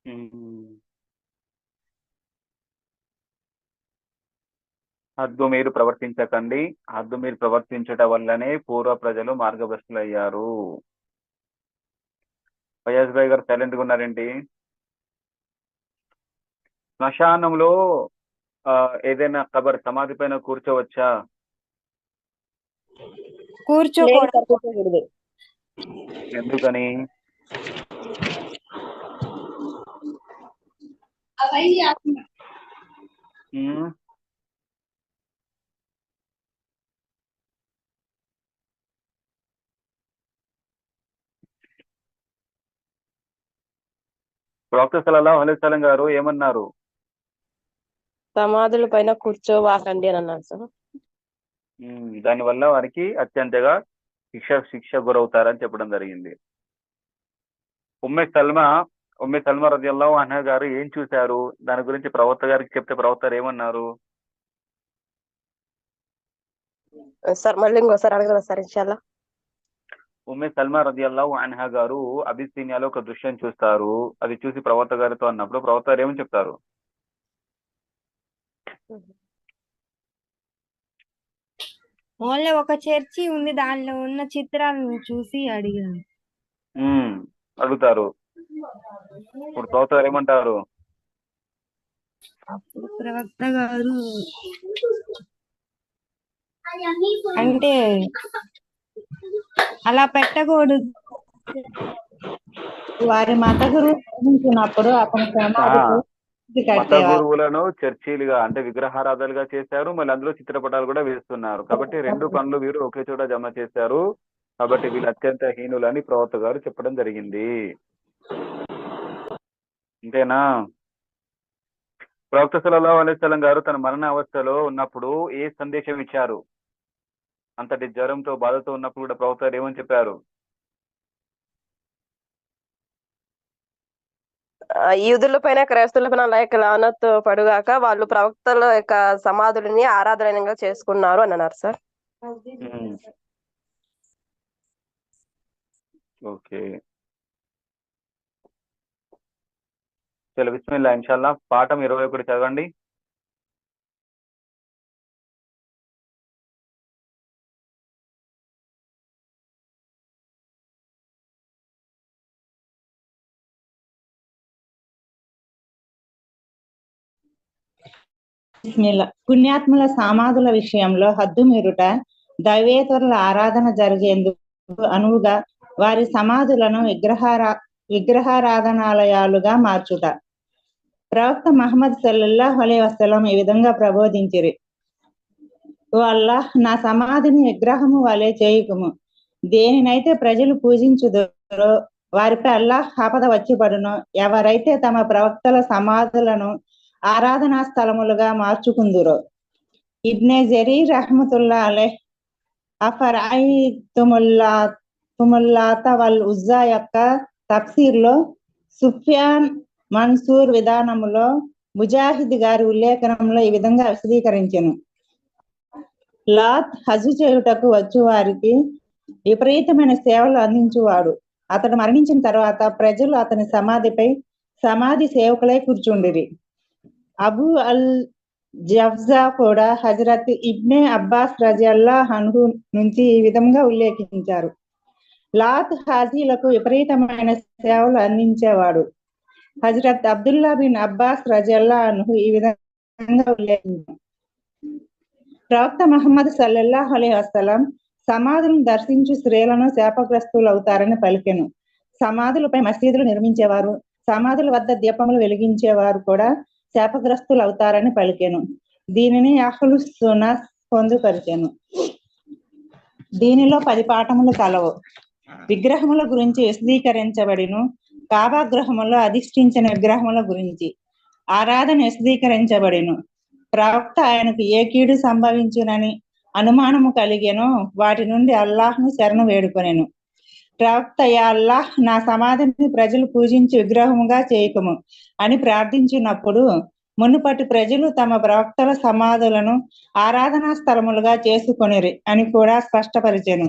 ఉమ్. హద్దు మీరు ప్రవర్తించకండి. హద్దు మీరు ప్రవర్తించటం వల్లనే పూర్వ ప్రజలు మార్గభ్రష్టులయ్యారు. ఫయాజ్ భాయ్ గారు సైలెంట్ గా ఉన్నారేంటి? శ్మశానంలో ఏదైనా కబర్ సమాధి పైన కూర్చోవచ్చా? లేదు కూర్చోకూడదు. సార్, కూర్చోకూడదు. ఎందుకని? ఉమ్. ప్రవక్త సల్లల్లాహు అలైహి వసల్లం గారు ఏమన్నారు? సమాధుల పైన కూర్చోవాకండి అని అన్నారు సార్. దానివల్ల వారికి అత్యంతగా శిక్ష గురవుతారని చెప్పడం జరిగింది. ఉమ్మే సల్మా రదియల్లాహు అన్హా గారు ఏం చూశారు? దాని గురించి ప్రవక్త గారికి చెప్తే ప్రవక్త గారు ఏమన్నారు? సార్ మళ్ళీ ఇంకోసారి అడగదా సార్ ఇన్షాల్లా? ఉమ్మే సల్మా రదియల్లాహు అన్హా గారు అబిసినియాలో ఒక దృశ్యం చూస్తారు. అది చూసి ప్రవక్త గారితో అన్నప్పుడు ప్రవక్త గారు ఏమని చెప్తారు? ఓన్లీ ఒక చర్చి ఉంది, దానిలో ఉన్న చిత్రాలను చూసి అడిగాను. అడుగుతారు. ఇప్పుడు ప్రవక్త గారు ఏమంటారు? అప్పుడు ప్రవక్త గారు అంటే అలా పెట్టకూడదు. వారి మత గురువు మరణించినప్పుడు అతని సమాధికి మత కట్టేవారు. గురువులను చర్చీలుగా అంటే విగ్రహారాధాలుగా చేశారు. మళ్ళీ అందులో చిత్రపటాలు కూడా వేస్తున్నారు. కాబట్టి రెండు పనులు వీరు ఒకే చోట జమ చేశారు. కాబట్టి వీళ్ళు అత్యంత హీనులని ప్రవక్త గారు చెప్పడం జరిగింది. అంతేనా? ప్రవక్త సల్లల్లాహు అలైహి వసల్లం గారు తన మరణ అవస్థలో ఉన్నప్పుడు ఏ సందేశం ఇచ్చారు? అంతటి జ్వరంతో బాధతో ఉన్నప్పుడు కూడా ప్రవక్త గారు ఏమని చెప్పారు? యూదుల పైన క్రైస్తవుల పైన లైక్ లానత్ పడుగాక వాళ్ళు ప్రవక్తల యొక్క సమాధులని ఆరాధనగా చేసుకున్నారు అని అన్నారు సార్. ఓకే, చలో బిస్మిల్లా ఇన్షాల్లా. పాఠం 21 చదవండి. పుణ్యాత్ముల సమాధుల విషయంలో హద్దు మీరుట, దైవేతరుల ఆరాధన జరిగేందుకు అనువుగా వారి సమాధులను విగ్రహారాధనాలయాలుగా మార్చుట. ప్రవక్త మహమ్మద్ సల్లల్లాహు అలైహి వసల్లం ఈ విధంగా ప్రబోధించిరి: ఓ అల్లాహ్, నా సమాధిని విగ్రహము వలె చేయుకుము. దేనినైతే ప్రజలు పూజించుదరో వారిపై అల్లాహ్ ఆపద వచ్చి పడును. ఎవరైతే తమ ప్రవక్తల సమాధులను ఆరాధనా స్థలములుగా మార్చుకుందురో. ఇబ్నే జరీర్ రహ్మతుల్లా అలైహ్ అఫరాయితుముల్లాత వల్ ఉజ్జా యొక్క తఫ్సీర్లో సుఫ్యాన్ మన్సూర్ విధానములో ముజాహిద్ గారి ఉల్లేఖనంలో ఈ విధంగా విశదీకరించెను: లాత్ హజ్ చేయుటకు వచ్చు వారికి విపరీతమైన సేవలు అందించువాడు. అతడు మరణించిన తర్వాత ప్రజలు అతని సమాధిపై సమాధి సేవకులై కూర్చుండిరి. అబూ అల్ జఫ్జా కూడా హజరత్ ఇబ్నే అబ్బాస్ రజియల్లాహు అన్హు నుంచి ఈ విధంగా ఉల్లేఖించారు: లాత్ హాజీలకు విపరీతమైన సేవలు అందించేవాడు. హజరత్ అబ్దుల్లా బిన్ అబ్బాస్ రజియల్లాహు అన్హు ఈ విధంగా ఉల్లేఖించారు: ప్రవక్త మహమ్మద్ సల్లల్లాహు అలైహి వసల్లం సమాధులను దర్శించు స్త్రీలను శాపగ్రస్తులు అవుతారని పలికెను. సమాధులపై మసీదులు నిర్మించేవారు, సమాధుల వద్ద దీపములు వెలిగించేవారు కూడా శాపగ్రస్తులు అవుతారని పలికెను. దీనిని అహ్లు సున్నహ్ పొందుపరిచెను. దీనిలో 10 పాఠములు కలవు. విగ్రహముల గురించి విశదీకరించబడిను. కాబా గృహములో అధిష్ఠించిన విగ్రహముల గురించి ఆరాధన విశదీకరించబడిను. ప్రవక్త ఆయనకు ఏ కీడు సంభవించునని అనుమానము కలిగెనో వాటి నుండి అల్లాహ్ను శరణు వేడుకొనెను. ప్రవక్త, యా అల్లాహ్, నా సమాధిని ప్రజలు పూజించి విగ్రహముగా చేయకుము అని ప్రార్థించినప్పుడు మునుపటి ప్రజలు తమ ప్రవక్తల సమాధులను ఆరాధనా స్థలములుగా చేసుకొనిరి అని కూడా స్పష్టపరిచెను.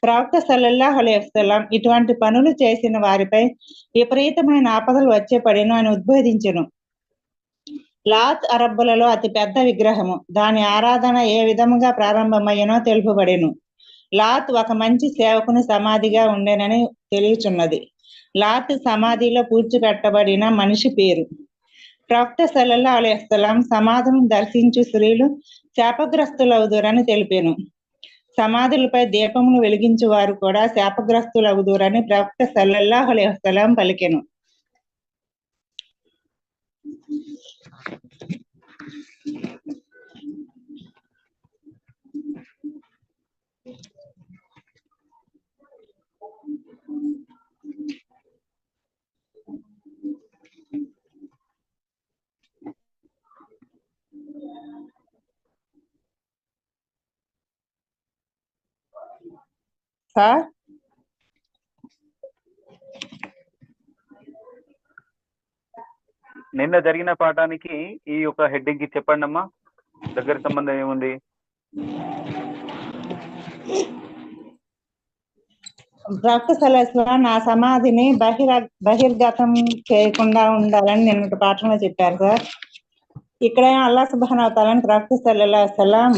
ప్రవక్త సల్లల్లాహు అలైహి వసల్లం ఇటువంటి పనులు చేసిన వారిపై విపరీతమైన ఆపదలు వచ్చే పడిను అని ఉద్బోధించెను. లాత్ అరబ్బులలో అతి పెద్ద విగ్రహము, దాని ఆరాధన ఏ విధముగా ప్రారంభమయ్యనో తెలుపబడెను. లాత్ ఒక మంచి సేవకుని సమాధిగా ఉండేనని తెలియచున్నది. లాత్ సమాధిలో పూడ్చిపెట్టబడిన మనిషి పేరు. ప్రవక్త సల్లల్లాహు అలైహి వసల్లం సమాధులను దర్శించు స్త్రీలు శాపగ్రస్తులవుదురని తెలిపాను. సమాధులపై దీపములు వెలిగించు వారు కూడా శాపగ్రస్తులవుదురని ప్రవక్త సల్లల్లాహు అలైహి వసల్లం పలికెను. సార్ నిన్న జరిగిన పాఠానికి ఈ యొక్క హెడ్డింగ్ కి చెప్పండి అమ్మా, దగ్గర సంబంధం ఏముంది? ప్రవక్త సల్లల్లాహు అలైహి వసల్లం నా సమాధిని బహిర్గతం చేయకుండా ఉండాలని నిన్నటి పాఠంలో చెప్పారు సార్. ఇక్కడ అల్లాహ్ సుబ్హానహు వ తఆలాని ప్రవక్త సల్లల్లాహు అలైహి వసల్లం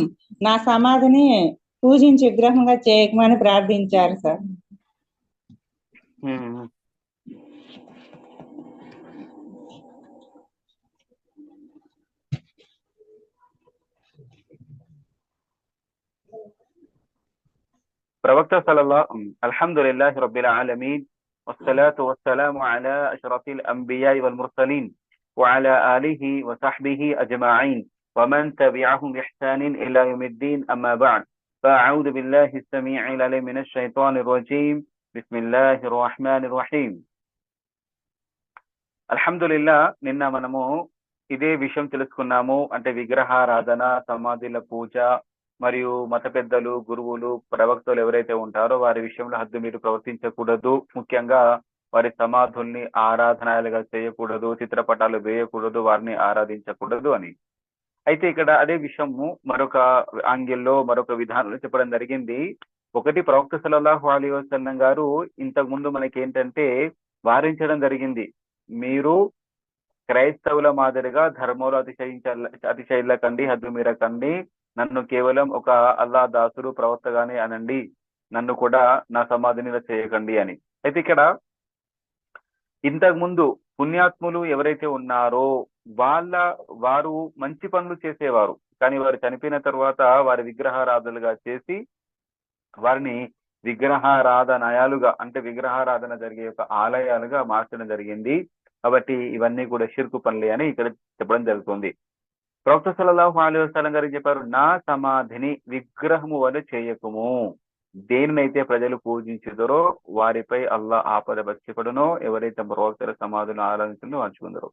నా సమాధిని పూజించి విగ్రహంగా చేయకమని ప్రార్థించారు సార్. ప్రవక్త సల్లల్లాహు అల్హమ్దులిల్లాహి రబ్బిల్ ఆలమీన్ వస్సలాతు వస్సలాము అలా అష్రఫిల్ అంబియా'i వల్ ముర్సలీన్ వఅలా ఆలిహి వసహ్బిహి అజ్మഈన్ వమన్ తబిఅహుం బిఇహ్సానిన్ ఇలా యౌమిద్దీన్ అమ్మా బఅద్ ఫఅఊదు బిల్లాహి السميعil అలీమ్ మినష్ షైతానిర్ రజీమ్ బిస్మిల్లాహిర్ రహ్మానిర్ రహీమ్. అల్హమ్దులిల్లాహ్, నిన్న మనము ఇదే విషయం తెలుసుకున్నాము. అంటే విగ్రహారాధన, సమాధుల పూజ మరియు మత పెద్దలు, గురువులు, ప్రవక్తలు ఎవరైతే ఉంటారో వారి విషయంలో హద్దు మీరు ప్రవర్తించకూడదు. ముఖ్యంగా వారి సమాధుల్ని ఆరాధనాలుగా చేయకూడదు, చిత్రపటాలు వేయకూడదు, వారిని ఆరాధించకూడదు అని. అయితే ఇక్కడ అదే విషయము మరొక ఆంగిల్లో, మరొక విధానంలో చెప్పడం జరిగింది. ఒకటి, ప్రవక్త సల్లల్లాహు అలైహి వసల్లం గారు ఇంతకు ముందు మనకి ఏంటంటే వారించడం జరిగింది, మీరు క్రైస్తవుల మాదిరిగా ధర్మంలో అతిశయిల్లకండి, హద్దు మీరకండి, నన్ను కేవలం ఒక అల్లా దాసుడు, ప్రవక్తగానే అనండి, నన్ను కూడా నా సమాధిని చేయకండి అని. అయితే ఇక్కడ ఇంతకు ముందు పుణ్యాత్ములు ఎవరైతే ఉన్నారో వారు మంచి పనులు చేసేవారు, కానీ వారు చనిపోయిన తర్వాత వారి విగ్రహారాధనలుగా చేసి వారిని విగ్రహారాధనయాలుగా, అంటే విగ్రహారాధన జరిగే ఒక ఆలయాలుగా మార్చడం జరిగింది. కాబట్టి ఇవన్నీ కూడా షిర్కు పనులే అని ఇక్కడ చెప్పడం జరుగుతుంది. ప్రవక్త సల్లల్లాహు అలైహి వసల్లం గారికి చెప్పారు, నా సమాధిని విగ్రహము వలె చేయకుము, దేనినైతే ప్రజలు పూజించుదరో వారిపై అల్లాహ్ ఆపద వచ్చిపడునో, ఎవరైతే ప్రవక్తల సమాధులను ఆరాధించడం వాంచుకుందరో.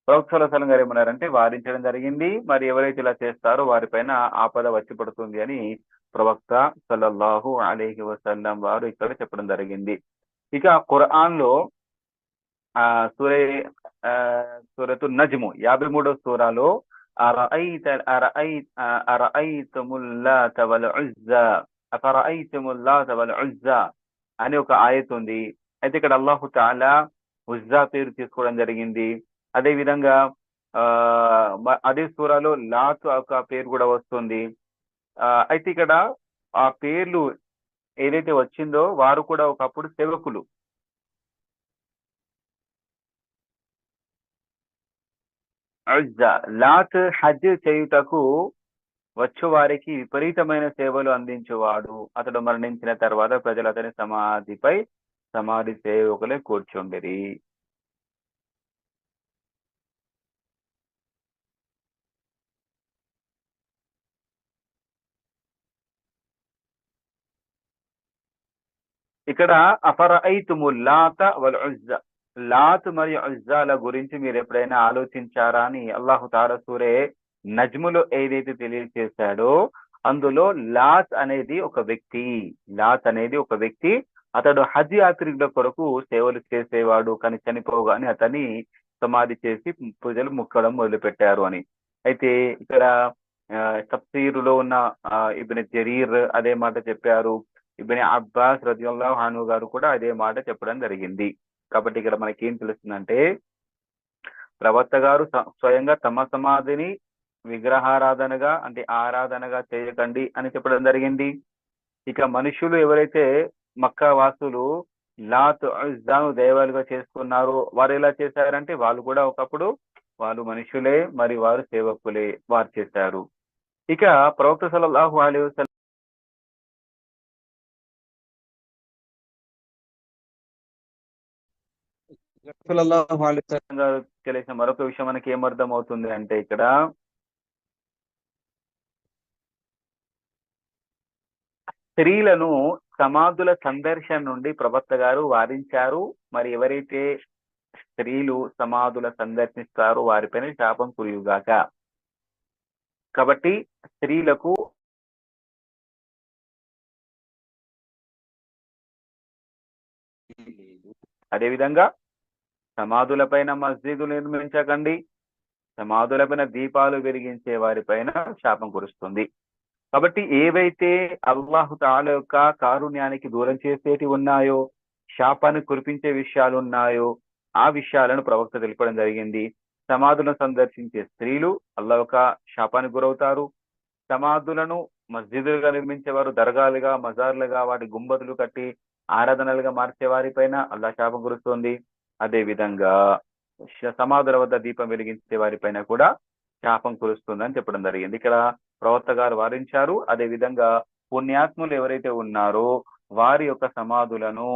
ప్రవక్త సల్లల్లాహు అలైహి వసల్లం గారు ఏమన్నారంటే వారించడం జరిగింది, మరి ఎవరైతే ఇలా చేస్తారో వారిపైన ఆపద వచ్చి పడుతుంది అని ప్రవక్త సల్లల్లాహు అలైహి వసల్లం వారు ఇక్కడ చెప్పడం జరిగింది. ఇక ఖురాన్ లో సూరతు నజ్ము 53వ సూరాలో అని ఒక ఆయత్ ఉంది. అయితే ఇక్కడ అల్లాహు తఆలా ఉజ్జా పేరు తీసుకోవడం జరిగింది. అదే విధంగా అదే సూరాలో లాత్ ఒక పేరు కూడా వస్తుంది. అయితే ఇక్కడ ఆ పేర్లు ఏదైతే వచ్చిందో వారు కూడా ఒకప్పుడు సేవకులు. ఉజ్జా, లాత్ హజ్ చేయుటకు వచ్చు వారికి విపరీతమైన సేవలు అందించేవాడు. అతడు మరణించిన తర్వాత ప్రజలు అతని సమాధిపై సమాధి సేవకులే కూర్చుండిరి. ఇక్కడ అఫరఐతుముల్ లాత వల్ ఉజ్జా, లాత్ మరియు ఉజ్జాల గురించి మీరు ఎప్పుడైనా ఆలోచించారా అని అల్లాహు తఆలా సూరే నజ్ములో ఏదైతే తెలియజేశాడో అందులో లాత్ అనేది ఒక వ్యక్తి, అతడు హజ్ యాత్రికుల కొరకు సేవలు చేసేవాడు, కానీ చనిపోగానే అతని సమాధి చేసి పూజలు మొక్కడం మొదలు పెట్టారు అని. అయితే ఇక్కడ తఫ్సీరులో ఉన్న ఇబ్న్ జరీర్ అదే మాట చెప్పారు. ఇబ్న్ అబ్బాస్ రదియల్లాహు అన్హు గారు కూడా అదే మాట చెప్పడం జరిగింది. కాబట్టి ఇక్కడ మనకి ఏం తెలుస్తుందంటే ప్రవక్త గారు స్వయంగా తమ సమాధిని విగ్రహారాధనగా అంటే ఆరాధనగా చేయకండి అని చెప్పడం జరిగింది. ఇక మనుషులు ఎవరైతే మక్కా వాసులు లాత్ ఉజ్జాను దైవాలుగా చేసుకున్నారో వారు ఎలా చేశారంటే వాళ్ళు కూడా ఒకప్పుడు వాళ్ళు మనుషులే, మరి వారు సేవకులే, వారు చేశారు. ఇక ప్రవక్త సల్లల్లాహు అలైహి వసల్లం సల్లల్లాహు అలైహి వసల్లం గారు తెలిసిన మరొక విషయం మనకి ఏమర్థం అవుతుంది అంటే ఇక్కడ స్త్రీలను సమాధుల సందర్శన నుండి ప్రవక్త గారు వారించారు. మరి ఎవరైతే స్త్రీలు సమాధుల సందర్శిస్తారో వారిపైన శాపం కురియుగాక. కాబట్టి స్త్రీలకు అదేవిధంగా సమాధులపైన మస్జిదులు నిర్మించకండి, సమాధులపైన దీపాలు వెలిగించే వారిపైన శాపం కురుస్తుంది. కాబట్టి ఏవైతే అల్లాహు తాలా యొక్క కారుణ్యానికి దూరం చేసేటి ఉన్నాయో, శాపాన్ని కురిపించే విషయాలు ఉన్నాయో ఆ విషయాలను ప్రవక్త తెలపడం జరిగింది. సమాధులను సందర్శించే స్త్రీలు అల్లాహ్ యొక్క శాపానికి గురవుతారు. సమాధులను మస్జిదులుగా నిర్మించేవారు దర్గాలుగా, మజార్లుగా, వాటి గుంబతులు కట్టి ఆరాధనలుగా మార్చే వారిపైన అల్లాహ్ శాపం కురుస్తుంది. అదే విధంగా సమాధుల వద్ద దీపం వెలిగించే వారిపైన కూడా శాపం కురుస్తుందని చెప్పడం జరిగింది. ఇక్కడ ప్రవక్త గారు వారించారు. అదే విధంగా పుణ్యాత్ములు ఎవరైతే ఉన్నారో వారి యొక్క సమాధులను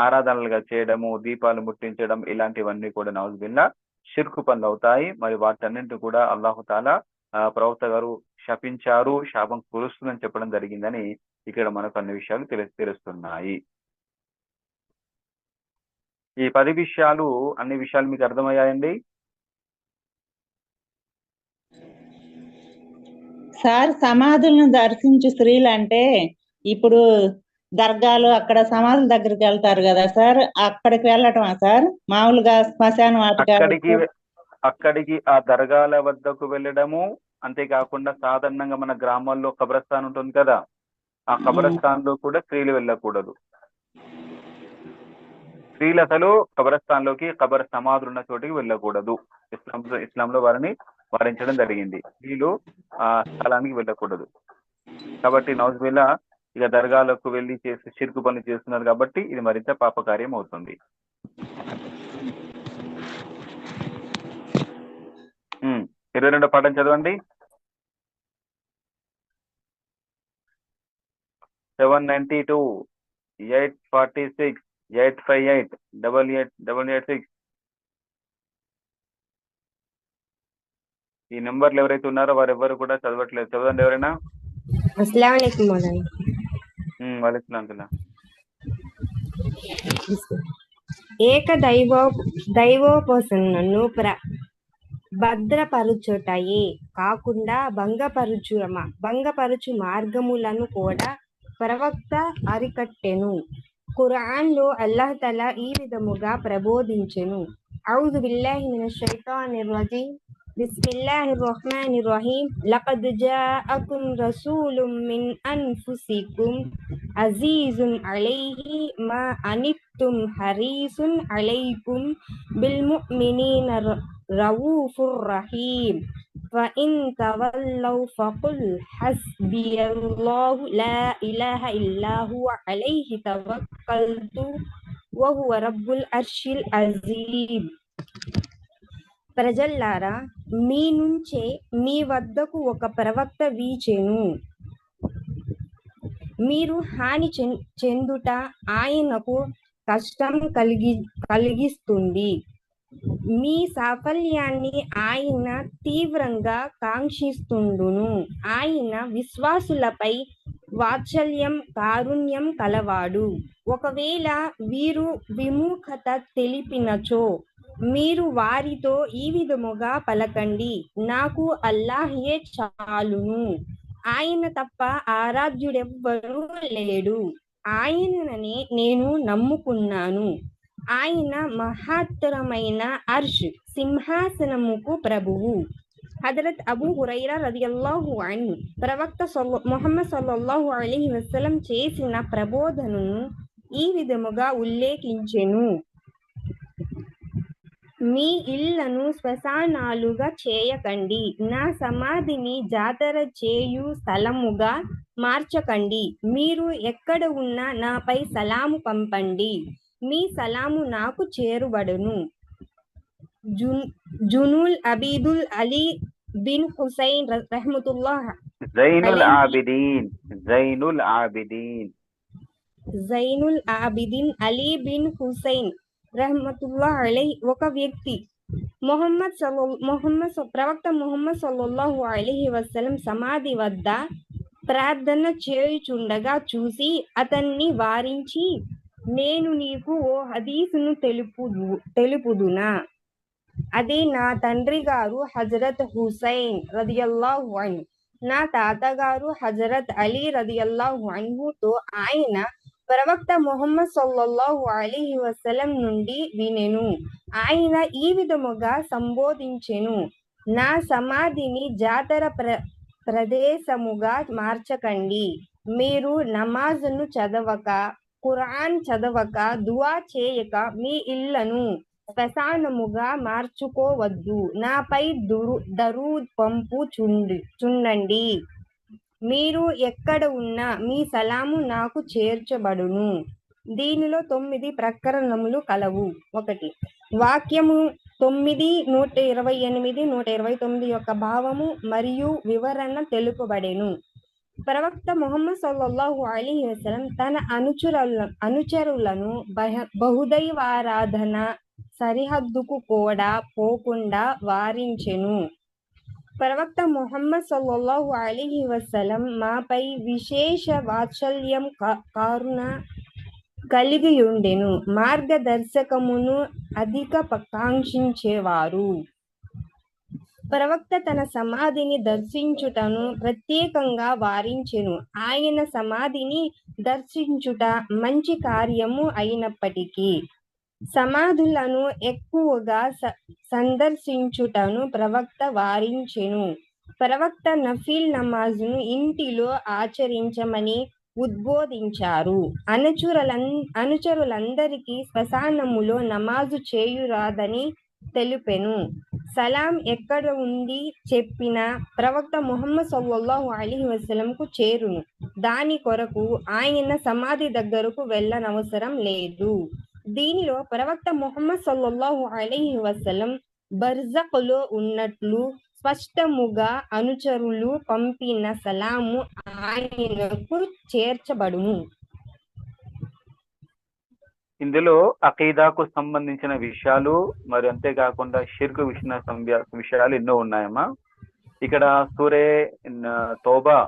ఆరాధనలుగా చేయడము, దీపాలు ముట్టించడం ఇలాంటివన్నీ కూడా నౌజుబిల్లా షిర్కు పనులు అవుతాయి. మరి వాటన్నింటి కూడా అల్లాహు తాలా ప్రవక్త గారు శపించారు, శాపం కురుస్తుందని చెప్పడం జరిగిందని ఇక్కడ మనకు అన్ని విషయాలు తెలుస్తున్నాయి. ఈ 10 విషయాలు అన్ని విషయాలు మీకు అర్థమయ్యాయండి? సార్, సమాధులను దర్శించు స్త్రీలు అంటే ఇప్పుడు దర్గాలు అక్కడ సమాధుల దగ్గరికి వెళ్తారు కదా సార్, అక్కడికి వెళ్ళటమా సార్? మామూలుగా శ్మశాన అక్కడికి ఆ దర్గాల వద్దకు వెళ్ళడము, అంతేకాకుండా సాధారణంగా మన గ్రామాల్లో కబ్రస్థాన్ ఉంటుంది కదా, ఆ కబ్రస్థాన్ లో కూడా స్త్రీలు వెళ్ళకూడదు. స్త్రీలు అసలు కబ్రస్థాన్లోకి, కబర్ సమాధులు ఉన్న చోటికి వెళ్ళకూడదు. ఇస్లాంలో వారిని వారించడం జరిగింది. స్త్రీలు ఆ స్థలానికి వెళ్ళకూడదు. కాబట్టి నౌజుబిల్లా ఇక దర్గాలకు వెళ్ళి చేసి షిర్కు పనులు చేస్తున్నారు కాబట్టి ఇది మరింత పాపకార్యం అవుతుంది. 22వ పాఠం చదవండి. 792, 846, 858, 88886 ఈ నెంబర్లు ఎవరైతే ఉన్నారో వారెవ్వరు కూడా చదవట్లేదు. చదవండి ఎవరైనా. అస్సలాము అలైకుం మౌలానా. వాలేకుం. ఏక దైవోపాసనను భద్రపరచుటయే కాకుండా భంగపరుచు మార్గములను కూడా ప్రవక్త అరికట్టెను. ఖురాన్లో అల్లాహ్ తఆలా ఈ విధముగా ప్రబోధించెను. అఊజు బిల్లాహి మినష్ షైతానిర్ రజీమ్. బిస్మిల్లాహిర్ రహ్మానిర్ రహీం. లఖద్ జాఅకుం రసూలుం మిన్ అన్ఫుసికుం అజీజున్ అలైహి మా అనిత్తుం హరీసున్ అలైకుం బిల్ ముమినీన రఊఫుర్ రహీం. ఫఇన్ తవల్లౌ ఫకుల్ హస్బియల్లాహు లా ఇలాహ ఇల్లా హువ అలైహి తవక్కల్తు వహువ రబ్బుల్ అర్షిల్ అజీమ్. ప్రజల్లారా, మీ నుంచే మీ వద్దకు ఒక ప్రవక్త వీచెను. మీరు హాని చెందుట ఆయనకు కష్టం కలిగిస్తుంది. మీ సాఫల్యాన్ని ఆయన తీవ్రంగా కాంక్షిస్తుండును. ఆయన విశ్వాసులపై వాత్సల్యం, కారుణ్యం కలవాడు. ఒకవేళ వీరు విముఖత తెలిపినచో మీరు వారితో ఈ విధముగా పలకండి: నాకు అల్లాహే చాలును, ఆయన తప్ప ఆరాధ్యుడెవ్వరూ లేడు, ఆయననే నేను నమ్ముకున్నాను. ఆయన మహత్తరమైన అర్ష్ సింహాసనముకు ప్రభువు. హజరత్ అబూ హురైరా రదియల్లాహు అన్హు ప్రవక్త ముహమ్మద్ సల్లల్లాహు అలైహి వసల్లం చేసిన ప్రబోధనను ఈ విధముగా ఉల్లేఖించెను. మీ ఇళ్లను శ్మశానాలుగా చేయకండి, నా సమాధిని జాతర చేయు స్థలముగా మార్చకండి. మీరు ఎక్కడ ఉన్నా నాపై సలాము పంపండి, మీ సలాము నాకు చేరుబడును. జునుల్ అబీదుల్ అలీ బిన్ హుసైన్ రహ్మతుల్లాహ్ జైనుల్ అలైహి ఆబిదీన్ Zainul ఆబిదీన్ Zainul Abidin Ali bin Hussain రహ్మతుల్లాహ్ అలైహి ఒక వ్యక్తి ప్రవక్త ముహమ్మద్ సల్లల్లాహు అలైహి వసల్లం సమాధి వద్ద ప్రార్థన చేయుచుండగా చూసి అతన్ని వారించి, నేను నీకు ఓ హదీసును తెలుపుదునా? అదే నా తండ్రి గారు హజరత్ హుసైన్ రదియల్లాహు అన్హు, నా తాతగారు హజరత్ అలీ రదియల్లాహు అన్హుతో ఆయన ప్రవక్త ముహమ్మద్ సల్లల్లాహు అలైహి వసల్లం నుండి వినెను. ఆయన ఈ విధముగా సంబోధించెను, నా సమాధిని జాతర ప్రదేశముగా మార్చకండి. మీరు నమాజును చదవక, ఖురాన్ చదవక, దువా చేయక మీ ఇళ్లను శ్మశానముగా మార్చుకోవద్దు. నాపై దరూద్ పంపు చుండండి. మీరు ఎక్కడ ఉన్నా మీ సలాము నాకు చేర్చబడును. దీనిలో 9 ప్రకరణములు కలవు. 1. వాక్యము 9, 128, 129 యొక్క భావము మరియు వివరణ తెలుపబడెను. ప్రవక్త ముహమ్మద్ సల్లల్లాహు అలైహి వసల్లం తన అనుచరులను బహుదైవారాధన సరిహద్దుకు కూడా పోకుండా వారించెను. ప్రవక్త ముహమ్మద్ సల్లల్లాహు అలైహి వసల్లం మాపై విశేష వాత్సల్యం కారుణ కలిగియుండెను. మార్గదర్శకమును అధిక కాంక్షించేవారు. ప్రవక్త తన సమాధిని దర్శించుటను ప్రత్యేకంగా వారించెను. ఆయన సమాధిని దర్శించుట మంచి కార్యము అయినప్పటికీ సమాధులను ఎక్కువగా సందర్శించుటను ప్రవక్త వారించెను. ప్రవక్త నఫిల్ నమాజును ఇంటిలో ఆచరించమని ఉద్బోధించారు. అనుచరులందరికీ శ్మశానములో నమాజు చేయురాదని తెలిపెను. సలాం ఎక్కడ ఉంది చెప్పిన ప్రవక్త ముహమ్మద్ సల్లల్లాహు అలైహి వసల్లంకు చేరును. దాని కొరకు ఆయన సమాధి దగ్గరకు వెళ్ళనవసరం లేదు. దీనిలో ప్రవక్త ముహమ్మద్ సల్లల్లాహు అలైహి వసల్లం బర్జఖ్లో ఉన్నట్లు స్పష్టముగా అనుచరులు పంపిన సలాము ఆయనకు చేర్చబడును. ఇందులో అకీదాకు సంబంధించిన విషయాలు మరి అంతేకాకుండా షిర్కు విషయాలు ఎన్నో ఉన్నాయమ్మా. ఇక్కడ సూరే తౌబా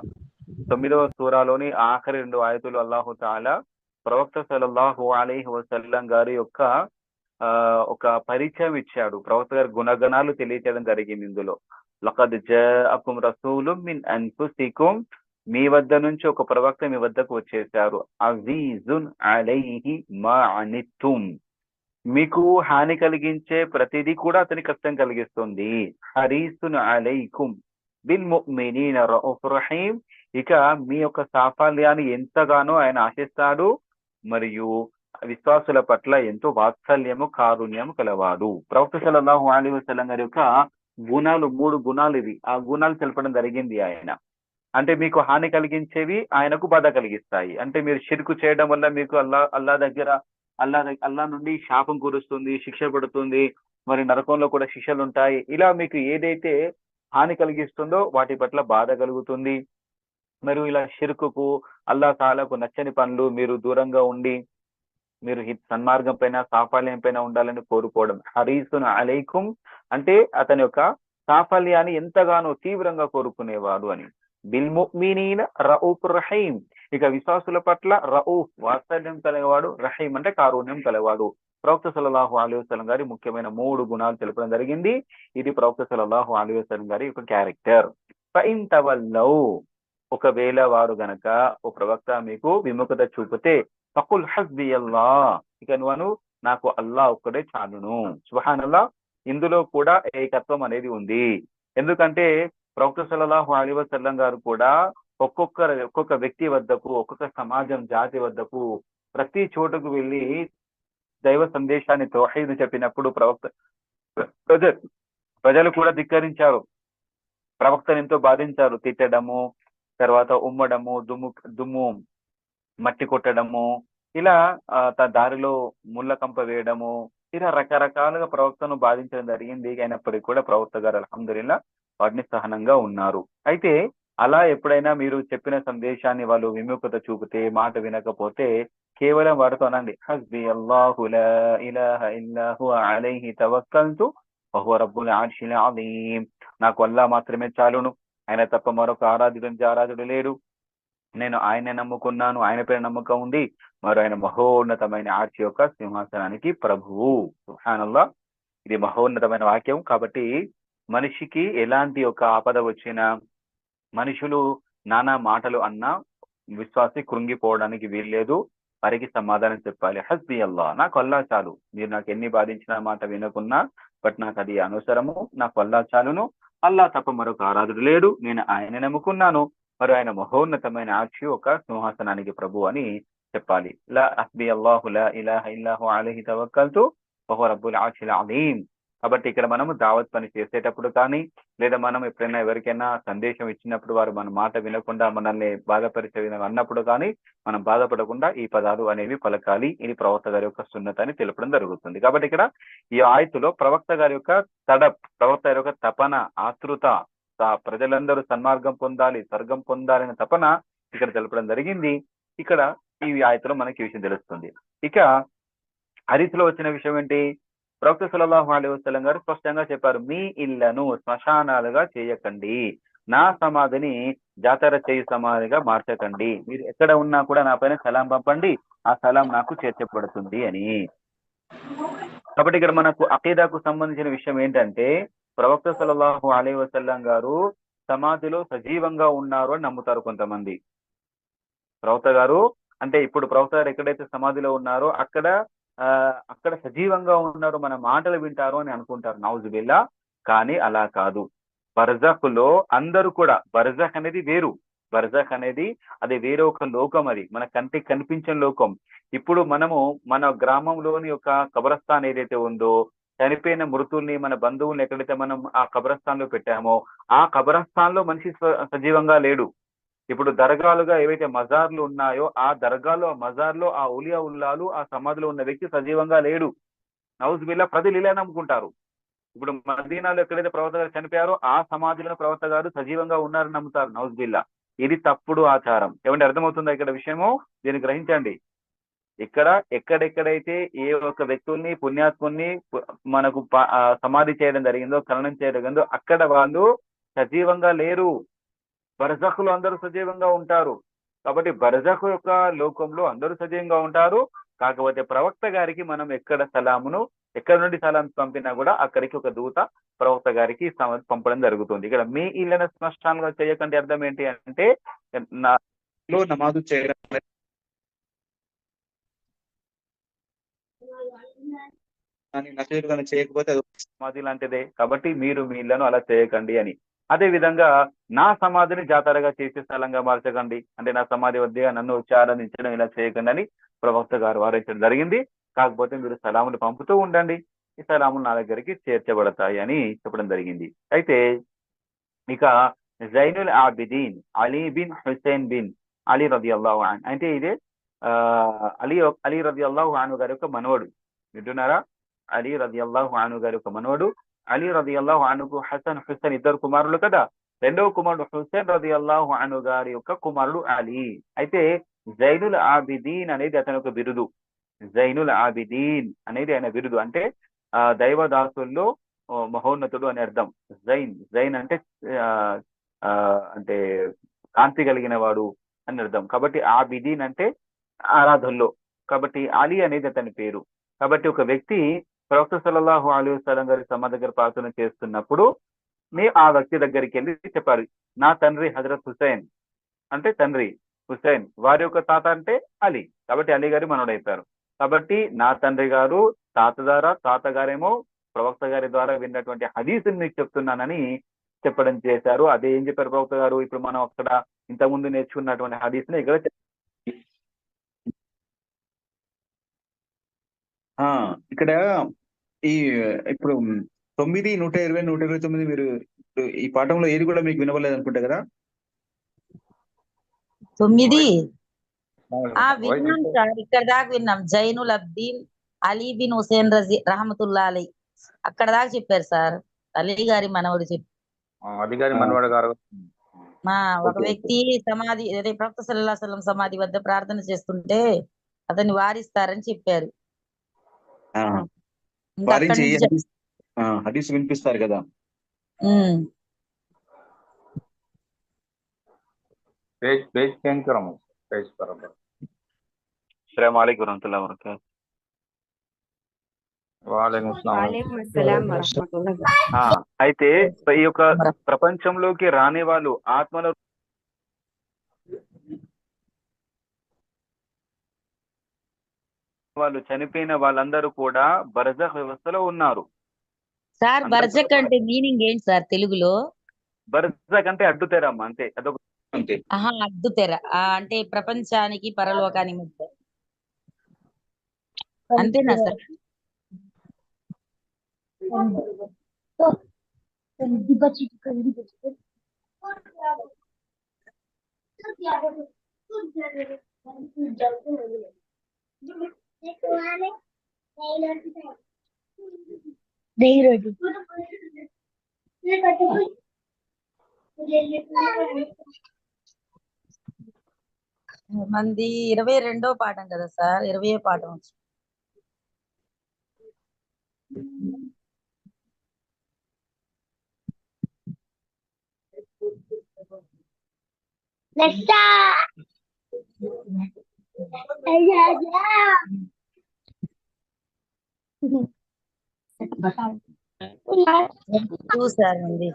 9వ సూరాలోని ఆఖరి 2 ఆయతులు అల్లాహు తాలా ప్రవక్త సల్లల్లాహు అలైహి వసల్లం గారి యొక్క ఒక పరిచయం ఇచ్చాడు. ప్రవక్త గారి గుణగణాలు తెలియచేయడం జరిగింది. ఇందులో లఖద్ జాఅకుం రసూలుం మిన్ అన్ఫుసికుం, మీ వద్ద నుంచి ఒక ప్రవక్త మీ వద్దకు వచ్చేసారు. అజీజున్ అలైహి మా అనిత్తుం, మీకు హాని కలిగించే ప్రతిదీ కూడా అతని కష్టం కలిగిస్తుంది. హరీసున్ అలైకుం బిల్ ముమినీన రౌఫుర్ రహీం, ఇక మీ యొక్క సాఫల్యాన్ని ఎంతగానో ఆయన ఆశిస్తాడు మరియు విశ్వాసుల పట్ల ఎంతో వాత్సల్యము కారుణ్యము కలవాడు. ప్రవక్త సల్లల్లాహు అలైహి వసల్లం గారి యొక్క గుణాలు 3 గుణాలు ఇవి. ఆ గుణాలు తెలపడం జరిగింది. ఆయన అంటే మీకు హాని కలిగించేవి ఆయనకు బాధ కలిగిస్తాయి. అంటే మీరు షిర్కు చేయడం వల్ల మీకు అల్లా నుండి శాపం కురుస్తుంది, శిక్ష పడుతుంది, మరి నరకంలో కూడా శిక్షలు ఉంటాయి. ఇలా మీకు ఏదైతే హాని కలిగిస్తుందో వాటి పట్ల బాధ కలుగుతుంది. మరియు ఇలా షిర్కుకు అల్లా తాలాకు నచ్చని పనులు మీరు దూరంగా ఉండి మీరు సన్మార్గం పైన సాఫల్యం పైన ఉండాలని కోరుకోవడం. హరీసున్ అలైకుం అంటే అతని యొక్క సాఫల్యాన్ని ఎంతగానో తీవ్రంగా కోరుకునేవాడు అని. బిల్ ముమినీన రౌఫుర్ రహీం, ఇక విశ్వాసుల పట్ల రౌఫ్ వాత్సల్యం కలవాడు, రహీం అంటే కారుణ్యం కలవాడు. ప్రవక్త సల్లల్లాహు అలైహి వసల్లం గారి ముఖ్యమైన 3 గుణాలు తెలపడం జరిగింది. ఇది ప్రవక్త సల్లల్లాహు అలైహి వసల్లం గారి యొక్క క్యారెక్టర్. ఫఇన్ తవల్లౌ, ఒకవేళ వారు గనక ఓ ప్రవక్త మీకు విముఖత చూపితే ఫకుల్ హస్బియల్లాహ్, ఇక నువ్వు నాకు అల్లా ఒక్కడే చాలును. సుబ్హానల్లా. ఇందులో కూడా ఏకత్వం అనేది ఉంది. ఎందుకంటే ప్రవక్త సల్లల్లాహు అలైహి వసల్లం గారు కూడా ఒక్కొక్క వ్యక్తి వద్దకు, ఒక్కొక్క సమాజం జాతి వద్దకు ప్రతి చోటుకు వెళ్ళి దైవ సందేశాన్ని తౌహీద్ చెప్పినప్పుడు ప్రజలు కూడా ధిక్కరించారు. ప్రవక్తను ఎంతో బాధించారు. తిట్టడము, తర్వాత ఉమ్మడము, దుమ్ము మట్టి కొట్టడము, ఇలా తన దారిలో ముళ్ళ కంప వేయడము, ఇలా రకరకాలుగా ప్రవక్తను బాధించడం జరిగింది. అయినప్పటికీ కూడా ప్రవక్త గారు అల్హమ్దులిల్లా వాటిని సహనంగా ఉన్నారు. అయితే అలా ఎప్పుడైనా మీరు చెప్పిన సందేశాన్ని వాళ్ళు విముఖత చూపితే, మాట వినకపోతే కేవలం వారితో అనండి, హస్బి అల్లాహు లా ఇలాహ ఇల్లా హువ అలైహి తవక్కల్తు వహువ రబ్బుల్ అర్షిల్ అజీమ్. నాకు అల్లా మాత్రమే చాలును, ఆయన తప్ప మరొక ఆరాధుడు లేడు. నేను ఆయనే నమ్ముకున్నాను, ఆయన పేరు నమ్మకం ఉంది, మరి ఆయన మహోన్నతమైన ఆర్చి యొక్క సింహాసనానికి ప్రభువు. సుబ్హానల్లా. ఇది మహోన్నతమైన వాక్యం. కాబట్టి మనిషికి ఎలాంటి ఒక ఆపద వచ్చినా, మనుషులు నానా మాటలు అన్నా విశ్వాసి కృంగిపోవడానికి వీల్లేదు. వారికి సమాధానం చెప్పాలి. హస్బి అల్లా, నాకు అల్లా చాలు. మీరు నాకు ఎన్ని బాధించిన మాట వినకున్నా, బట్ నాకు అది అనవసరము, నాకు అల్లా చాలును. అల్లా తప్ప మరొక ఆరాధుడు లేడు, నేను ఆయన నమ్ముకున్నాను, మరి ఆయన మహోన్నతమైన ఆర్షి ఒక సింహాసనానికి ప్రభు అని చెప్పాలి. లా హస్బి అల్లాహు లా ఇలాహ ఇల్లాహు అలైహి తవక్కల్తు వహువ రబ్బుల్ అర్షిల్ అజీమ్. కాబట్టి ఇక్కడ మనము దావత్ పని చేసేటప్పుడు కానీ, లేదా మనం ఎప్పుడైనా ఎవరికైనా సందేశం ఇచ్చినప్పుడు వారు మన మాట వినకుండా మనల్ని బాధపరిచే విధంగా అన్నప్పుడు కానీ మనం బాధపడకుండా ఈ పదాలు అనేవి పలకాలి. ఇది ప్రవక్త గారి యొక్క సున్నత అని తెలపడం జరుగుతుంది. కాబట్టి ఇక్కడ ఈ ఆయతులో ప్రవక్త గారి యొక్క ప్రవక్త గారి యొక్క తపన, ఆతృత, ప్రజలందరూ సన్మార్గం పొందాలి, స్వర్గం పొందాలనే తపన ఇక్కడ తెలపడం జరిగింది. ఇక్కడ ఈ ఆయతులో మనకి విషయం తెలుస్తుంది. ఇక హదీసులో వచ్చిన విషయం ఏంటి? ప్రవక్త సల్లల్లాహు అలైహి వసల్లం గారు స్పష్టంగా చెప్పారు, మీ ఇళ్లను శ్మశానాలుగా చేయకండి, నా సమాధిని జాతర చేయి సమాధిగా మార్చకండి. మీరు ఎక్కడ ఉన్నా కూడా నా పైన సలాం పంపండి, ఆ సలాం నాకు చేర్చబడుతుంది అని. కాబట్టి ఇక్కడ మనకు అకీదాకు సంబంధించిన విషయం ఏంటంటే, ప్రవక్త సల్లల్లాహు అలైహి వసల్లం గారు సమాధిలో సజీవంగా ఉన్నారు అని నమ్ముతారు కొంతమంది. ప్రవక్త గారు అంటే ఇప్పుడు ప్రవక్త గారు ఎక్కడైతే సమాధిలో ఉన్నారో అక్కడ సజీవంగా ఉన్నారు, మన మాటలు వింటారు అని అనుకుంటారు. నౌజుబిల్లా. కానీ అలా కాదు. బర్జఖ్లో అందరూ కూడా, బర్జఖ్ అనేది వేరు, బర్జఖ్ అనేది అది వేరే ఒక లోకం, అది మన కంటికి కనిపించని లోకం. ఇప్పుడు మనము మన గ్రామంలోని ఒక కబరస్థాన్ ఏదైతే ఉందో, చనిపోయిన మృతుల్ని, మన బంధువుల్ని ఎక్కడైతే మనం ఆ కబరస్థాన్ లో పెట్టామో, ఆ కబరస్థాన్ లో మనిషి సజీవంగా లేడు. ఇప్పుడు దర్గాలుగా ఏవైతే మజార్లు ఉన్నాయో, ఆ దర్గాలో, మజార్లో ఆ ఉలియా ఉల్లాలు, ఆ సమాధిలో ఉన్న వ్యక్తి సజీవంగా లేడు. నౌజుబిల్లా. ప్రజలు ఇలా నమ్ముకుంటారు. ఇప్పుడు మదీనాలో ఎక్కడైతే ప్రవక్త గారు చనిపోయారో ఆ సమాధిలో ప్రవక్త గారు సజీవంగా ఉన్నారని నమ్ముతారు. నౌజుబిల్లా. ఇది తప్పుడు ఆచారం. ఏమంటే అర్థమవుతుందా ఇక్కడ విషయము? దీన్ని గ్రహించండి. ఇక్కడ ఎక్కడెక్కడైతే ఏ ఒక్క వ్యక్తుల్ని, పుణ్యాత్ముల్ని మనకు సమాధి చేయడం జరిగిందో, ఖననం చేయడం జరిగిందో, అక్కడ వాళ్ళు సజీవంగా లేరు. బర్జఖ్లో అందరూ సజీవంగా ఉంటారు. కాబట్టి బర్జఖ్ యొక్క లోకంలో అందరూ సజీవంగా ఉంటారు. కాకపోతే ప్రవక్త గారికి మనం ఎక్కడ నుండి సలాం పంపినా కూడా అక్కడికి ఒక దూత ప్రవక్త గారికి పంపడం జరుగుతుంది. ఇక్కడ మీ ఇళ్ళను శ్మశానాలుగా చేయకండి అర్థం ఏంటి అంటే, నమాజు చేయడం చేయకపోతే అది సమాధి లాంటిదే. కాబట్టి మీరు మీ ఇళ్లను అలా చేయకండి అని. అదే విధంగా నా సమాధిని జాతరగా చేసే స్థలంగా మార్చకండి, అంటే నా సమాధి వద్ద నన్ను వచ్చి ఆరాధించడం ఇలా చేయకండి అని ప్రవక్త గారు వారించడం జరిగింది. కాకపోతే మీరు సలాములు పంపుతూ ఉండండి, ఈ సలాములు నా దగ్గరికి చేర్చబడతాయి అని చెప్పడం జరిగింది. అయితే ఇక Zainul Abidin Ali bin Hussain bin Ali రదియల్లాహు అన్హు, అంటే ఇదే అలీ రదియల్లాహు అన్హు గారి యొక్క మనవడు. వింటున్నారా? అలీ రదియల్లాహు అన్హు గారి యొక్క మనవడు. అలీ రదియల్లాహు అన్హుకు హసన్, హుసైన్ ఇద్దరు కుమారులు కదా. రెండవ కుమారుడు హుసైన్ రదియల్లాహు అన్హు గారి యొక్క కుమారుడు అలీ. అయితే జైనుల్ ఆబిదీన్ అనేది అతని యొక్క బిరుదు. జైనుల్ ఆబిదీన్ అనేది ఆయన బిరుదు. అంటే దైవదాసుల్లో మహోన్నతుడు అని అర్థం. జైన్ అంటే అంటే కాంతి కలిగిన వాడు అని అర్థం. కాబట్టి ఆబిదీన్ అంటే ఆరాధనలో. కాబట్టి అలీ అనేది అతని పేరు. కాబట్టి ఒక వ్యక్తి ప్రవక్త సల్లల్లాహు అలైహి వసల్లం గారి సమాధి దగ్గర ప్రార్థన చేస్తున్నప్పుడు ఆ వ్యక్తి దగ్గరికి వెళ్ళి చెప్పారు, నా తండ్రి హజరత్ హుసైన్, అంటే తండ్రి హుసైన్, వారి యొక్క తాత అంటే అలీ, కాబట్టి అలీ గారి మనవడు అయిపోయారు. కాబట్టి నా తండ్రి గారు తాతగారేమో ప్రవక్త గారి ద్వారా విన్నటువంటి హదీసుని మీకు చెప్తున్నానని చెప్పడం చేశారు. అదే ఏం చెప్పారు ప్రవక్త గారు? ఇప్పుడు మనం అక్కడ ఇంతకుముందు నేర్చుకున్నటువంటి హదీస్ని ఇక్కడ ఇక్కడ ఈ ఇప్పుడు 9, 120, 129 మీరు ఈ పాఠంలో ఏది కూడా మీకు వినవలేదు అనుకుంటా కదా? 9 విన్నాం సార్, ఇక్కడ దాకా విన్నాం. జైనుల్ అబ్దీన్ అలీ బిన్ హుసేన్ రహమతుల్లా అలీ అక్కడ దాకా చెప్పారు సార్. అలీ గారి మనవడు అధికారి మనవాడు గారు ఒక వ్యక్తి సమాధి అదే ప్రవక్త సల్లల్లాహు అలైహి వసల్లం సమాధి వద్ద ప్రార్థన చేస్తుంటే అతన్ని వారిస్తారని చెప్పారు. ఇంకా అక్కడి నుంచి హదీస్ వినిపిస్తారు కదా. అస్సలాము అలైకుం వరహ్మతుల్లాహి వబరకాతుహ్. వాలేకుం అస్సలాం వరహ్మతుల్లాహ్. అయితే ఈ యొక్క ప్రపంచంలోకి రాని వాళ్ళు ఆత్మల వాళ్ళు చనిపోయిన వాళ్ళందరూ కూడా బర్జఖ్ వ్యవస్థలో ఉన్నారు సార్. బర్జక్ అంటే మీనింగ్ ఏంటి సార్ తెలుగులో? బర్జఖ్ అంటే అడ్డుతెరమ్మ, అంతే, అదొక అంతే. అడ్డుతెర అంటే ప్రపంచానికి పరలోకానికి మధ్య, అంతేనా సార్? మంది 22వ పాఠం కదా సార్, 20వ పాఠం వచ్చి చూసారండి.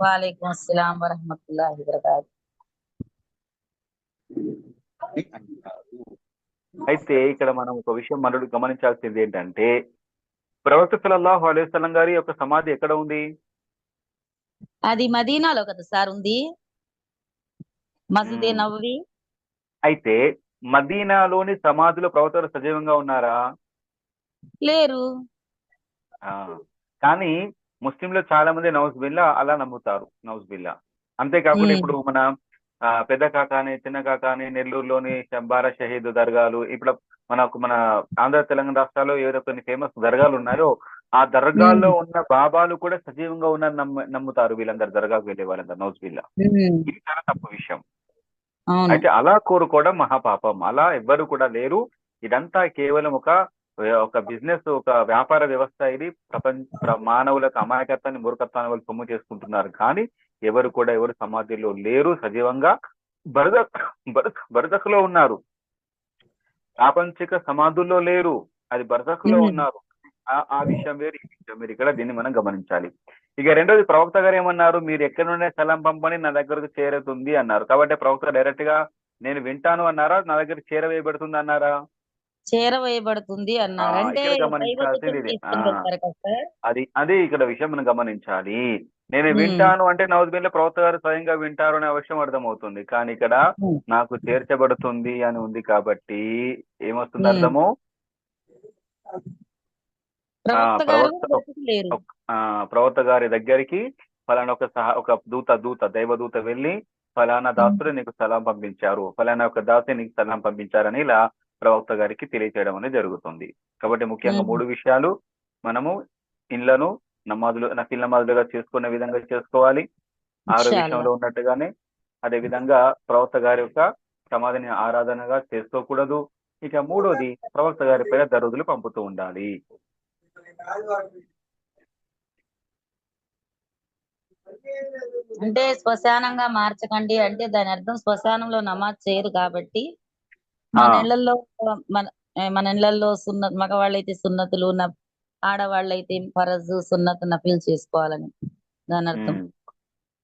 వాలేకుం అస్సలాం వరహ్మతుల్లాహి వబరకాతుహ్. అయితే ఇక్కడ మనం ఒక విషయం మనడు గమనించాల్సింది ఏంటంటే, ప్రవక్త సల్లల్లాహు అలైహి వసల్లం గారి యొక్క సమాధి ఎక్కడ ఉంది? అది మదీనాలో కదా సార్ ఉంది, మస్జిదే నబవి. అయితే మదీనాలోని సమాధిలో ప్రవక్తలు సజీవంగా ఉన్నారా? లేరు. కానీ ముస్లింలు చాలా మంది నౌజుబిల్లా అలా నమ్ముతారు, నౌజుబిల్లా. అంతేకాకుండా ఇప్పుడు మన పెద్ద కాకాని, చిన్న కాకాని, నెల్లూరులోని బారా షహీద్ దర్గాలు, ఇప్పుడు మన ఆంధ్ర తెలంగాణ రాష్ట్రాల్లో ఏదో కొన్ని ఫేమస్ దర్గాలు ఉన్నాయో ఆ దర్గాల్లో ఉన్న బాబాలు కూడా సజీవంగా ఉన్నారని నమ్ముతారు వీళ్ళందరూ, దర్గాకు వెళ్ళే వాళ్ళందరూ, నౌజుబిల్లా. ఇది చాలా తప్పు విషయం. అయితే అలా కోరుకోవడం మహాపాపం. అలా ఎవ్వరు కూడా లేరు. ఇదంతా కేవలం ఒక బిజినెస్, ఒక వ్యాపార వ్యవస్థ. ఇది మానవులకు అమాయకత్వాన్ని, మూర్ఖత్వాన్ని వాళ్ళు సొమ్ము చేసుకుంటున్నారు. కానీ ఎవరు సమాధిలో లేరు, సజీవంగా బర్జఖ్లో ఉన్నారు. ప్రాపంచిక సమాధుల్లో లేరు, అది బర్జఖ్లో ఉన్నారు. ఆ విషయం వేరు, ఈ విషయం వేరు. ఇక్కడ దీన్ని మనం గమనించాలి. ఇక రెండోది, ప్రవక్త గారు ఏమన్నారు? మీరు ఎక్కడి నుండే సలాం పంపని నా దగ్గరకు చేరుతుంది అన్నారు. కాబట్టి ప్రవక్త డైరెక్ట్ గా నేను వింటాను అన్నారా, నా దగ్గర చేరవేయబడుతుంది అన్నారా? చేరవేయబడుతుంది అన్నారు. అంటే గమనించాల్సింది అదే ఇక్కడ విషయం మనం గమనించాలి. నేను ఉమ్, వింటాను అంటే నౌజుబిల్లా ప్రవక్త గారు స్వయంగా వింటారు అనే విషయం అర్థమవుతుంది. కానీ ఇక్కడ ఉమ్, నాకు చేర్చబడుతుంది అని ఉంది కాబట్టి ఏమొస్తుంది ఉమ్. అర్థము? ఆ ప్రవక్త గారు ప్రవక్త బ్రతుకులేరు. ప్రవక్త గారి దగ్గరికి ఫలానా ఒక దైవదూత వెళ్ళి ఫలానా ఉమ్, దాసుడు నీకు సలాం పంపించారు, ఫలానా ఒక దాసి నీకు సలాం పంపించారని ఇలా ప్రవక్త గారికి తెలియచేయడం అనేది జరుగుతుంది. కాబట్టి ముఖ్యంగా ఉమ్. 3 విషయాలు మనము ఇండ్లను నఫిల్ నమాజులుగా చేసుకునే విధంగా చేసుకోవాలి. 6 ఇన్షాల్లా. విషయంలో ఉన్నట్టుగానే అదే విధంగా ప్రవక్త గారి యొక్క సమాధిని ఆరాధనగా చేసుకోకూడదు. ఇక 3వది ప్రవక్త గారి పైన దరూదులు పంపుతూ ఉండాలి. అంటే శ్మశానంగా మార్చకండి అంటే దాని అర్థం శ్మశానంలో నమాజ్ చేయరు కాబట్టి ఆ మన ఇళ్లలో మన మన ఇళ్లలో మగవాళ్ళైతే సున్నతులు ఆడవాళ్ళైతే ఫరజు సున్నత్ నఫీల్ చేసుకోవాలని దాని అర్థం. ఉమ్,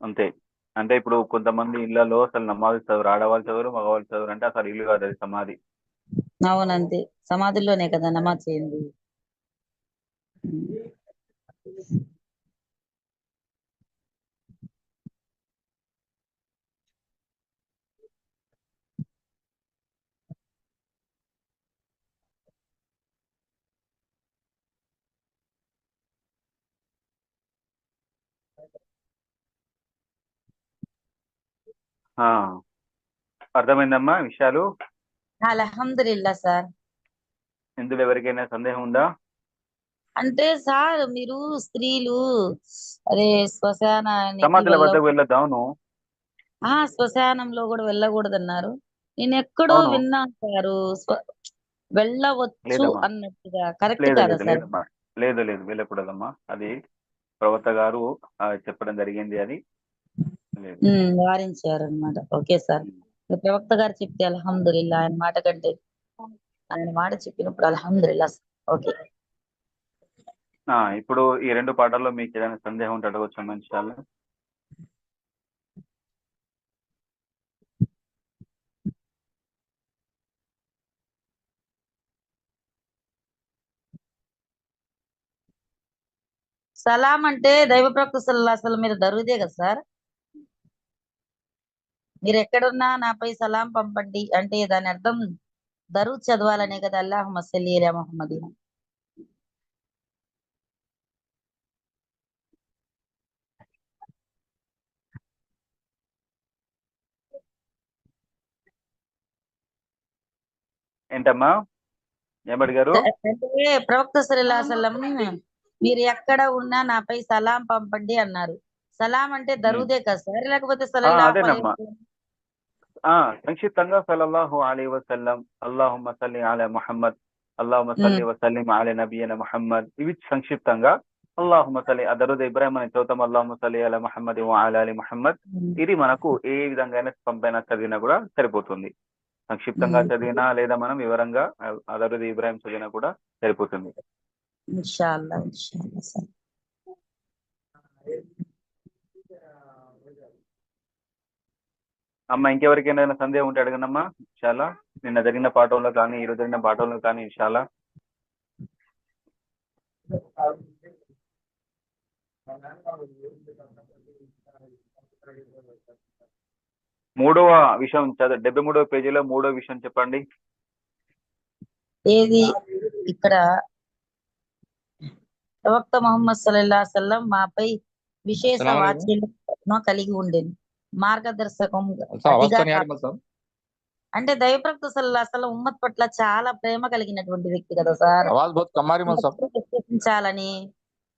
అంతే. అంటే ఇప్పుడు కొంతమంది ఇళ్లలో అసలు నమాజ్ చదవరు, ఆడవాళ్ళు చదవరు, మగవాళ్ళు చదవరు. అంటే అసలు ఇల్లు కాదు, అది సమాధి. అవునంతే, సమాధుల్లోనే కదా నమాజ్ చేయండి. ఆ అర్థమైందమ్మా విషయాలు? అల్హమ్దులిల్లా సార్. ఇందులో ఎవరికైనా సందేహం ఉందా? అంటే సార్ మీరు స్త్రీలు అదే శ్మశానానికి సమాధుల వద్దకు వెళ్ళొద్దాను. శ్మశానంలో కూడా వెళ్ళకూడదన్నారు. నేను ఎక్కడో అవును. విన్నాను సారు వెళ్ళవచ్చు లేదమ్మా, అన్నట్టుగా. కరెక్ట్ లేదు కాదా లేదు సార్? లేదమ్మా, లేదు వెళ్ళకూడదమ్మా. అది ప్రవక్త గారు చెప్పడం జరిగింది, అది లేదు. వారించారు అనమాట. Okay sir. ప్రవక్త గారు చెప్తే అల్హమ్దులిల్లా, ఆయన మాట కంటే ఆయన మాట చెప్పినప్పుడు అల్హమ్దులిల్లా. ఓకే. ఇప్పుడు ఈ 2 పాఠాల్లో మీకు ఏదైనా సందేహం ఉంటే అడగవచ్చు మంచి. సలాం అంటే దైవ ప్రవక్త సల్లల్లాహు అలైహి వసల్లం మీద దరుదే కదా సార్? మీరు ఎక్కడున్నా నాపై సలాం పంపండి అంటే దాని అర్థం దరూద్ చదవాలనే కదా. అల్లాహుమ్మ సల్లి అలా ముహమ్మద్. ఏంటమ్మా ఏమడిగారు? అంటే ప్రవక్త సల్లల్లాహు అలైహి వసల్లం మీరు ఎక్కడ ఉన్నా నాపై సలాం పంపండి అన్నారు. సలాం అంటే దరూదే కదా సార్, లేకపోతే సల్లల్లాహు అలైహి అదేనమ్మా. వసల్లం? సంక్షిప్తంగా సల్లల్లాహు అలైహి వసల్లం, అల్లాహుమ్మ సల్లి అలా ముహమ్మద్, అల్లాహుమ్మ ఉమ్, సల్లి వసల్లిం అలా నబియన ముహమ్మద్. ఇవి సంక్షిప్తంగా అల్లాహుమ్మ సల్లి దరూద్ ఇబ్రాహిం అని చదువుతాం. అల్లాహుమ్మ సల్లి అలా ముహమ్మద్ వ అలా అలి ముహమ్మద్. ఉమ్, ఇది మనకు ఏ విధంగా పంపైనా చదివినా కూడా సరిపోతుంది. సంక్షిప్తంగా ఉమ్. చదివినా లేదా మనం వివరంగా దరూద్ ఇబ్రాహిం చదివినా కూడా సరిపోతుంది. ఇన్షాల్లా సార్. అమ్మ ఇంకెవరికైనా సందేహం ఉంటే అడగనమ్మా. చాలా నిన్న జరిగిన పాఠంలో కానీ ఈరోజు జరిగిన పాఠంలో కానీ చాలా మూడవ విషయం 73వ పేజీలో 3వ విషయం చెప్పండి. ఏది ఇక్కడ ప్రవక్త ముహమ్మద్ సల్లల్లాహు అలైహి వసల్లం మాపై విశేష अस्सलाम वालेकुम। వాత్సల్యం కలిగి ఉండేది, మార్గదర్శకం अच्छा आवाज అతిగా तो नहीं आ रही मतलब? అంటే దైవప్రవక్త సల్లల్లాహు అలైహి వసల్లం ఉమ్మత్ పట్ల చాలా ప్రేమ కలిగినటువంటి వ్యక్తి కదా సార్. आवाज बहुत कम आ रही मतलब? రక్షించాలని,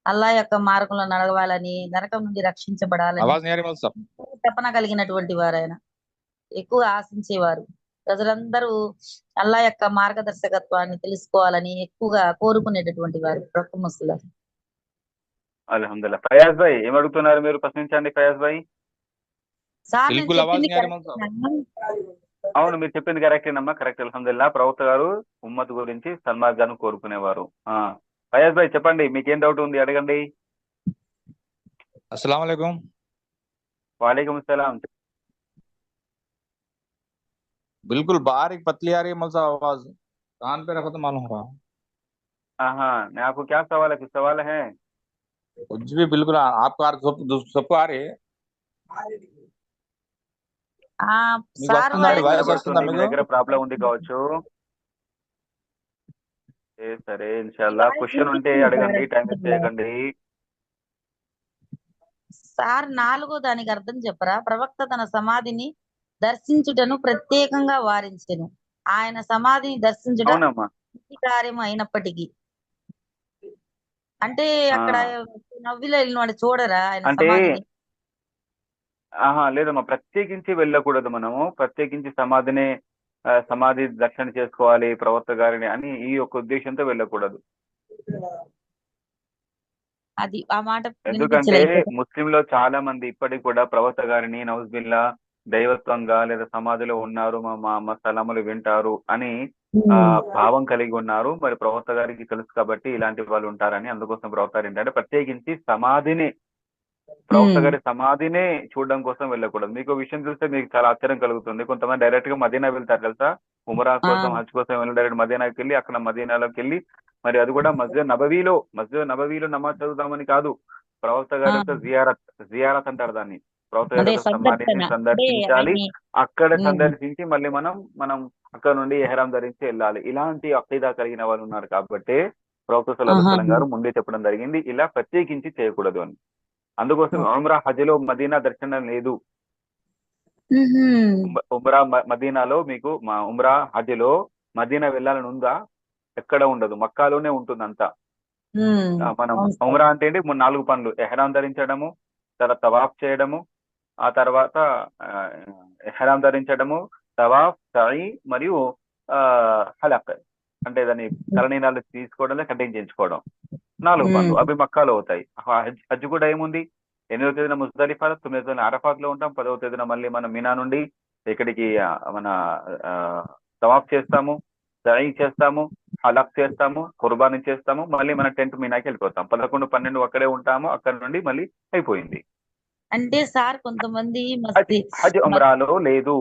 అల్లా యొక్క మార్గంలో నడవాలని, నరకం నుండి రక్షించబడాలని आवाज नहीं आ रही मतलब? తపన కలిగినటువంటి వారు ఆయన. ఎక్కువ ఆశించేవారు. ప్రజలందరూ అల్లా యొక్క మార్గదర్శకత్వాన్ని తెలుసుకోవాలని ఎక్కువగా కోరుకునేటటువంటి వారు ప్రవక్త ముహమ్మద్. అల్హమ్దుల్లా. ఫయాజ్ భాయ్ ఏం అడుగుతున్నారు మీరు? ప్రశ్నించండి ఫయాజ్ భాయ్. సార్ నేను बिल्कुल आवाज చెప్పింది नहीं आ रही मतलब? కరెక్టేనా? అవును, మీరు చెప్పింది కరెక్టేనమ్మా, కరెక్ట్. అల్హమ్దుల్లా. ప్రవక్త గారు ఉమ్మత్ గురించి సన్మార్గాన్ని కోరుకునేవారు. ఫయాజ్ భాయ్ చెప్పండి, మీకేం డౌట్ ఉంది అడగండి. अस्सलाम वालेकुम। వాలేకుమ్ సలాం. बिल्कुल बारीक पतली आ रही है मतलब आवाज, कान पे रखो तो मालूम हो रहा। నాకు క్యా సవాల్ है? कुछ सवाल है? कुछ भी बिल्कुल आपको सबको आ रही है ఆ మీకు సార్ వస్తుందా అండి? వాయిస్ వాయిస్ వస్తుందా వినబడుతుంది, మీ మీకు? దగ్గర ప్రాబ్లం ఉంది కావచ్చు. సరే ఇన్షాల్లా వాయిస్ క్వశ్చన్ ఉంటే వినిపిస్తుంది సార్ అడగండి, టైం వేస్ట్ అర్థమవుతుందా? చేయకండి. సార్ 4వ దానికి అర్థం చెప్పరా? ప్రవక్త తన సమాధిని దర్శించుటను ప్రత్యేకంగా వారించెను. ఆయన సమాధిని దర్శించుట అవునమ్మా. మంచి కార్యం అయినప్పటికీ అంటే ఆ, అక్కడ నవ్విలో వెళ్ళిన వాడు చూడరా ఆయన అంటే సమాధిని? లేదమ్మా, ప్రత్యేకించి వెళ్ళకూడదు. మనము ప్రత్యేకించి సమాధి దర్శనం చేసుకోవాలి ప్రవక్త గారిని అని ఈ యొక్క ఉద్దేశంతో వెళ్ళకూడదు. అది ఆ మాట ఎందుకంటే వినిపించలేదు. ముస్లింలో చాలా మంది ఇప్పటికి కూడా ప్రవక్త గారిని నౌజుబిల్లా దైవత్వంగా లేదా సమాధిలో ఉన్నారు, మా స్థలములు వింటారు అని భావం కలిగి ఉన్నారు. మరి ప్రవక్త గారికి తెలుసు కాబట్టి ఇలాంటి వాళ్ళు ఉంటారని, అందుకోసం ప్రవక్త గారు ఏంటంటే ప్రత్యేకించి ప్రవక్త గారి సమాధినే చూడడం కోసం వెళ్ళకూడదు. మీకు విషయం చూస్తే మీకు చాలా ఆశ్చర్యం కలుగుతుంది. కొంతమంది డైరెక్ట్ గా మదీనా వెళ్తారు తెలుసా, ఉమరా కోసం, హజ్ కోసం వెళ్ళి డైరెక్ట్ మదీనాకి వెళ్ళి అక్కడ మదీనాలోకి వెళ్ళి, మరి అది కూడా మస్జిద్ నబవీలో నమాజ్ చదువుదామని కాదు, ప్రవక్త గారి యొక్క జియారత్ అంటారు దాన్ని. ప్రవక్త గారి అదే యొక్క సమాధిని సందర్శన అంటే సందర్శించాలి. అక్కడ ఉమ్, సందర్శించి మళ్ళీ మనం అక్కడ నుండి ఎహ్రాం ధరించి వెళ్ళాలి. ఇలాంటి అఖీదా కలిగిన వాళ్ళు ఉన్నారు కాబట్టి ప్రవక్త సల్లల్లాహు అలైహి వసల్లం గారు ముందే చెప్పడం జరిగింది ఇలా ప్రత్యేకించి చేయకూడదు అని. అందుకోసం ఉమ్రా హజ్లో మదీనా దర్శనం లేదు. ఉమ్రా మదీనాలో మీకు ఉమ్రా హజ్లో మదీనా వెళ్ళాలని ఉందా? ఎక్కడ ఉండదు, మక్కాలోనే ఉంటుంది అంతా. మనం ఉమ్రా అంటే ఏంటి? 4 పనులు: ఎహ్రాం ధరించడము, తర్వాత తవాఫ్ చేయడము, ఆ తర్వాత ఎహ్రాం ధరించడము, తవాఫ్, సఈ మరియు హలక్ అంటే దాన్ని తలనీనాలు తీసుకోవడం, కటింగ్ చేయించుకోవడం. 4 పనులు అవి మక్కాలో అవుతాయి. హజ్ కూడా ఏముంది? 8వ తేదీన ముజ్దలిఫా, 9వ తేదీన అరఫాత్ లో ఉంటాం, 10వ తేదీన మళ్ళీ మనం మినా నుండి ఇక్కడికి మన తవాఫ్ చేస్తాము, సఈ చేస్తాము, హలక్ చేస్తాము, కుర్బానీ చేస్తాము, మళ్ళీ మన టెంట్ మినాకి వెళ్ళిపోతాం. 11, 12 అక్కడే ఉంటాము, అక్కడ నుండి మళ్ళీ అయిపోయింది. అంటే సార్ కొంతమంది హజ్ ఉమ్రాలో లేదు.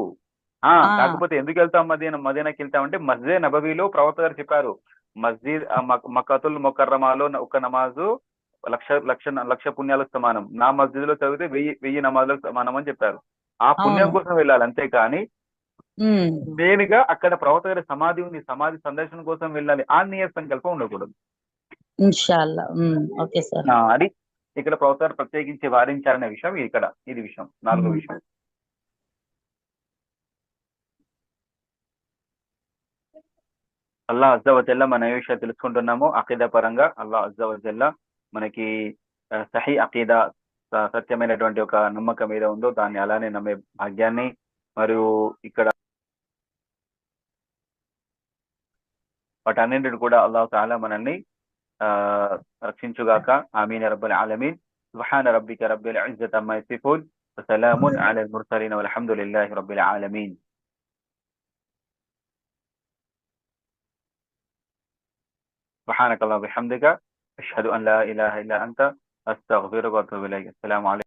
కాకపోతే ఎందుకు వెళ్తాం మదీనాకి వెళ్తామంటే మస్జిద్ నబవీలో ప్రవక్త గారు చెప్పారు, మస్జిద్ మక్కతుల్ ముకర్రమాలో ఒక నమాజు లక్ష పుణ్యాలకు సమానం, నా మస్జిద్ లో చదివితే 1000 నమాజులకు సమానం అని చెప్పారు. ఆ పుణ్యం కోసం వెళ్ళాలి, అంతేకాని నేనుగా అక్కడ ప్రవక్త గారి సమాధి ఉంది, సమాధి సందర్శన కోసం వెళ్ళాలి ఆ నియత సంకల్పం ఉండకూడదు. ఇన్షాల్లా. Okay sir. అది ఇక్కడ ప్రవక్త గారు ప్రత్యేకించి వారించారనే విషయం ఇది విషయం. 4వ విషయం. అల్లాహ్ అజ్జా వజల్లా మన ఏ విషయాలు తెలుసుకుంటున్నామో అఖీదా పరంగా అల్లాహ్ అజ్జా వజల్లా మనకి సహీ అఖీదా, సత్యమైనటువంటి ఒక నమ్మకం మీద ఉందో దాన్ని అలానే నమ్మే భాగ్యాన్ని, మరియు ఇక్కడ వాటన్నింటిని కూడా అల్లాహ్ తఆలా మనల్ని రక్షించుగాక. ఆమీన్ రబ్బల్ ఆలమీన్. సుబ్హాన రబ్బిక రబ్బిల్ ఇజ్జతి అమ్మా యసిఫూన్ వ సలామున్ అలల్ ముర్సలీన్ వల్హమ్దులిల్లాహి రబ్బిల్ ఆలమీన్. سبحانك اللهم وبحمدك أشهد أن لا إله إلا أنت أستغفرك وأتوب إليك. السلام عليكم.